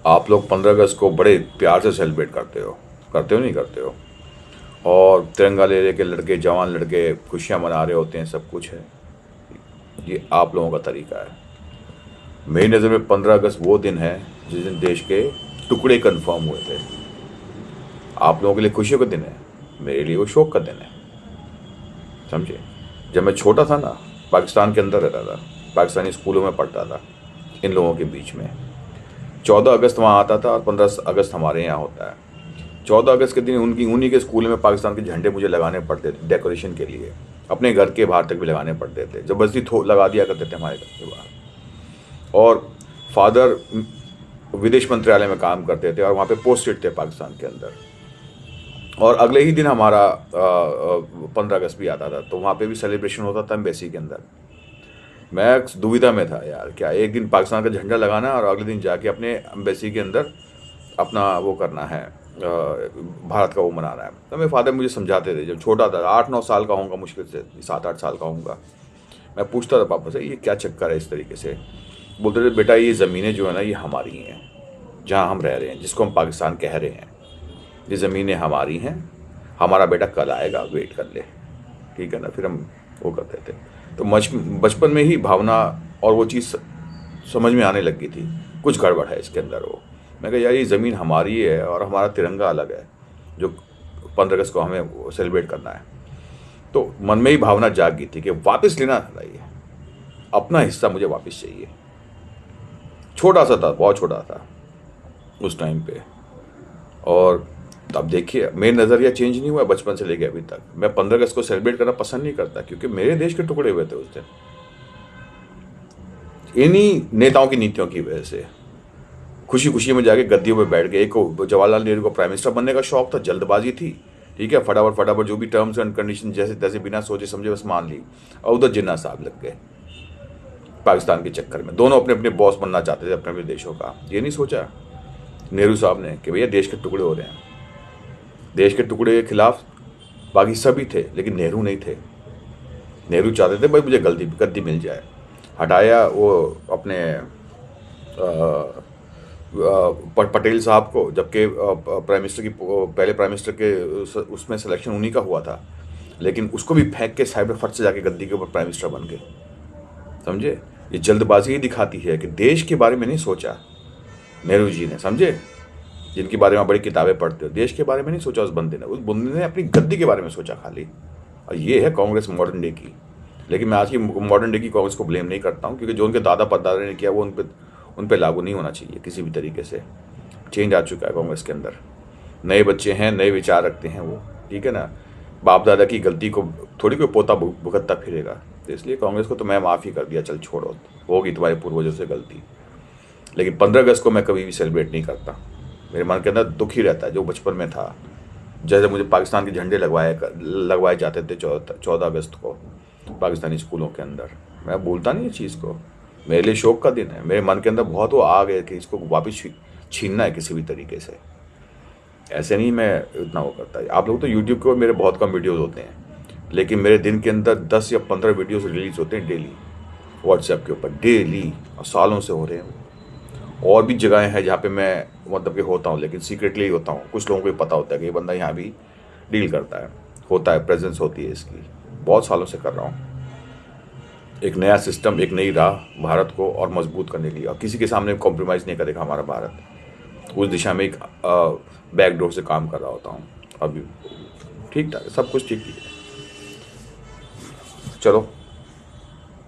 आप लोग 15 अगस्त को बड़े प्यार से सेलिब्रेट करते हो नहीं करते हो? और तिरंगा ले लेके लड़के, जवान लड़के खुशियाँ मना रहे होते हैं, सब कुछ है। ये आप लोगों का तरीका है। मेरी नज़र में 15 अगस्त वो दिन है जिस दिन देश के टुकड़े कन्फर्म हुए थे। आप लोगों के लिए खुशियों का दिन है, मेरे लिए वो शोक का दिन है। समझे? जब मैं छोटा था ना, पाकिस्तान के अंदर रहता था, पाकिस्तानी स्कूलों में पढ़ता था, इन लोगों के बीच में 14 अगस्त वहाँ आता था और 15 अगस्त हमारे यहाँ होता है। 14 अगस्त के दिन उनकी उन्हीं के स्कूल में पाकिस्तान के झंडे मुझे लगाने पड़ते थे डेकोरेशन के लिए। अपने घर के बाहर तक भी लगाने पड़ते थे, जबरदस्ती लगा दिया करते थे हमारे घर के बाहर। और फादर विदेश मंत्रालय में काम करते थे और वहाँ पे पोस्टेड थे पाकिस्तान के अंदर। और अगले ही दिन हमारा 15 अगस्त भी आता था, तो वहाँ पे भी सेलिब्रेशन होता था एम्बेसी के अंदर। मैं दुविधा में था यार, क्या एक दिन पाकिस्तान का झंडा लगाना है और अगले दिन जाके अपने एम्बेसी के अंदर अपना वो करना है, भारत का वो मनाना है। तो मेरे फादर मुझे समझाते थे, जब छोटा था 8-9 साल का होऊंगा, मुश्किल से 7-8 साल का होऊंगा, मैं पूछता था पापा से ये क्या चक्कर है इस तरीके से। बोलते थे बेटा ये ज़मीनें जो है ना ये हमारी हैं, जहाँ हम रह रहे हैं, जिसको हम पाकिस्तान कह रहे हैं, ये ज़मीनें हमारी हैं, हमारा बेटा कल आएगा, वेट कर ले, ठीक है ना। फिर हम वो करते थे। तो बचपन में ही भावना और वो चीज़ समझ में आने लग गई थी, कुछ गड़बड़ है इसके अंदर। वो मैं कहा यार ये ज़मीन हमारी है और हमारा तिरंगा अलग है, जो 15 अगस्त को हमें सेलिब्रेट करना है। तो मन में ही भावना जाग गई थी कि वापस लेना था, ये अपना हिस्सा मुझे वापस चाहिए। छोटा सा था, बहुत छोटा था उस टाइम पे। और अब देखिए मेरे नज़रिया चेंज नहीं हुआ बचपन से लेके अभी तक। मैं 15 अगस्त को सेलिब्रेट करना पसंद नहीं करता, क्योंकि मेरे देश के टुकड़े हुए थे उस दिन, इन्हीं नेताओं की नीतियों की वजह से। खुशी खुशी में जाके गद्दियों पे बैठ गए। एक को जवाहरलाल नेहरू को प्राइम मिनिस्टर बनने का शौक था, जल्दबाजी थी, ठीक है, फटाफट फटाफट जो भी टर्म्स एंड कंडीशन जैसे तैसे बिना सोचे समझे बस मान ली। और उधर जिन्ना साहब लग गए पाकिस्तान के चक्कर में। दोनों अपने अपने बॉस बनना चाहते थे अपने अपने देशों का। ये नहीं सोचा नेहरू साहब ने कि भैया देश के टुकड़े हो रहे हैं। देश के टुकड़े के खिलाफ बाकी सभी थे, लेकिन नेहरू नहीं थे। नेहरू चाहते थे भाई मुझे गद्दी मिल जाए। हटाया वो अपने पटेल साहब को, जबकि प्राइम मिनिस्टर की पहले प्राइम मिनिस्टर के उसमें सिलेक्शन उन्हीं का हुआ था, लेकिन उसको भी फेंक के साइबर फट से जाके गद्दी के ऊपर प्राइम मिनिस्टर बन गए। समझे? ये जल्दबाजी ही दिखाती है कि देश के बारे में नहीं सोचा नेहरू जी ने। समझे? जिनके बारे में बड़ी किताबें पढ़ते हो, देश के बारे में नहीं सोचा उस बंदे ने। उस बंदे ने अपनी गद्दी के बारे में सोचा खाली। और ये है कांग्रेस मॉडर्न डे की। लेकिन मैं आज की मॉडर्न डे की कांग्रेस को ब्लेम नहीं करता हूँ, क्योंकि जो उनके दादा परदादा ने किया वो उन पे लागू नहीं होना चाहिए किसी भी तरीके से। चेंज आ चुका है कांग्रेस के अंदर, नए बच्चे हैं, नए विचार रखते हैं वो, ठीक है ना। बाप दादा की गलती को थोड़ी कोई पोता भुगतता फिरेगा। तो इसलिए कांग्रेस को तो मैं माफ़ ही कर दिया, चल छोड़ो, होगी तुम्हारे पूर्वजों से गलती। लेकिन 15 अगस्त को मैं कभी भी सेलिब्रेट नहीं करता। मेरे मन के अंदर दुख ही रहता है, जो बचपन में था। जैसे मुझे पाकिस्तान के झंडे लगवाए जाते थे 14 अगस्त को पाकिस्तानी स्कूलों के अंदर, मैं भूलता नहीं इस चीज़ को। मेरे लिए शोक का दिन है। मेरे मन के अंदर बहुत वो आ गए कि इसको वापस छीनना है किसी भी तरीके से। ऐसे नहीं मैं इतना वो करता। आप लोग तो यूट्यूब के ऊपर मेरे बहुत कम वीडियोज़ होते हैं, लेकिन मेरे दिन के अंदर 10 या 15 वीडियोज़ रिलीज़ होते हैं डेली व्हाट्सएप के ऊपर, डेली, और सालों से हो रहे हैं। और भी जगहें हैं जहाँ पे मैं मतलब कि होता हूँ, लेकिन सीक्रेटली होता हूँ। कुछ लोगों को भी पता होता है कि ये बंदा यहाँ भी डील करता है, होता है, प्रेजेंस होती है इसकी। बहुत सालों से कर रहा हूँ एक नया सिस्टम, एक नई राह भारत को और मजबूत करने के लिए। और किसी के सामने कॉम्प्रोमाइज़ नहीं करेगा हमारा भारत। उस दिशा में एक बैकडोर से काम कर रहा होता हूँ अभी। ठीक ठाक सब कुछ ठीक ही है। चलो